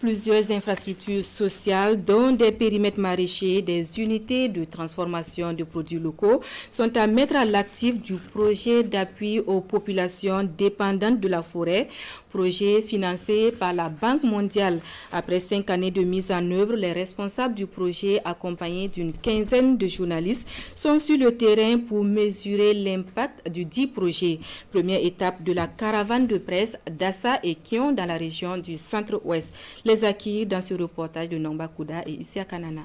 Plusieurs infrastructures sociales, dont des périmètres maraîchers, des unités de transformation de produits locaux, sont à mettre à l'actif du projet d'appui aux populations dépendantes de la forêt, projet financé par la Banque mondiale. Après 5 années de mise en œuvre, les responsables du projet, accompagnés d'une quinzaine de journalistes, sont sur le terrain pour mesurer l'impact du dit projet. Première étape de la caravane de presse d'Assa et Kion dans la région du centre-ouest. Les acquis dans ce reportage de Nomba Kouda et Isia Kanana.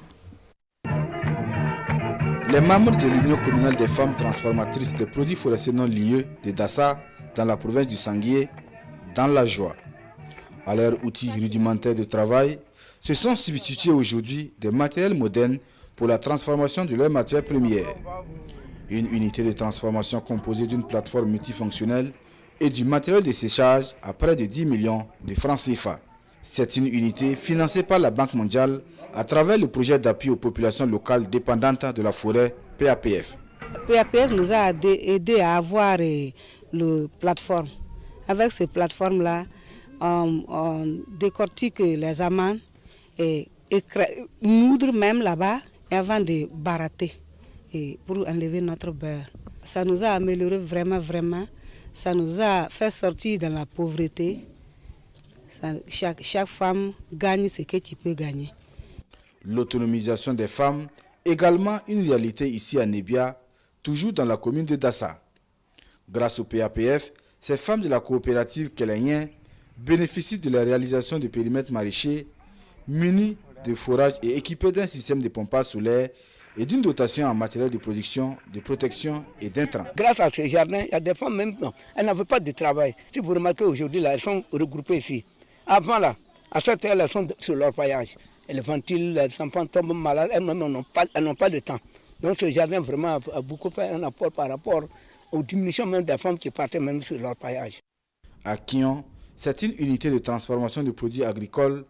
Les membres de l'Union communale des femmes transformatrices des produits forestiers non liés de Dassa dans la province du Sanguier, dans la joie. À leurs outils rudimentaires de travail, se sont substitués aujourd'hui des matériels modernes pour la transformation de leurs matières premières. Une unité de transformation composée d'une plateforme multifonctionnelle et du matériel de séchage à près de 10 millions de francs CFA. C'est une unité financée par la Banque mondiale à travers le projet d'appui aux populations locales dépendantes de la forêt PAPF. PAPF nous a aidé à avoir la plateforme. Avec ces plateformes-là, on décortique les amandes et moudre même là-bas avant de barater pour enlever notre beurre. Ça nous a amélioré vraiment. Ça nous a fait sortir de la pauvreté. Chaque femme gagne ce que tu peux gagner. L'autonomisation des femmes, également une réalité ici à Nebia, toujours dans la commune de Dassa. Grâce au PAPF, ces femmes de la coopérative Kélénien bénéficient de la réalisation de périmètres maraîchers munis de forages et équipés d'un système de pompage solaire et d'une dotation en matériel de production, de protection et d'intrants. Grâce à ce jardin, il y a des femmes même, elles n'avaient pas de travail. Si vous remarquez aujourd'hui, elles sont regroupées ici. Avant là, à cette heure, elles sont sur leur paillage. Elles ventilent, les enfants tombent malades, elles-mêmes n'ont pas de temps. Donc ce jardin vraiment a beaucoup fait un apport par rapport aux diminutions même des femmes qui partaient même sur leur paillage. À Kion, c'est une unité de transformation de produits agricoles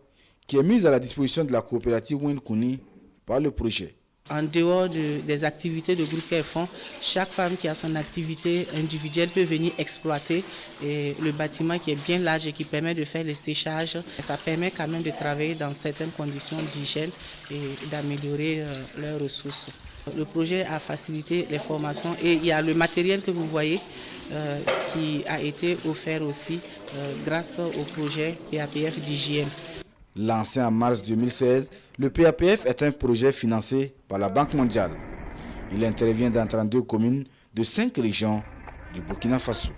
qui est mise à la disposition de la coopérative Winkouni par le projet. En dehors des activités de groupe qu'elles font, chaque femme qui a son activité individuelle peut venir exploiter le bâtiment qui est bien large et qui permet de faire les séchages. Ça permet quand même de travailler dans certaines conditions d'hygiène et d'améliorer leurs ressources. Le projet a facilité les formations et il y a le matériel que vous voyez qui a été offert aussi grâce au projet PAPF d'hygiène. Lancé en mars 2016, le PAPF est un projet financé par la Banque mondiale. Il intervient dans 32 communes de 5 régions du Burkina Faso.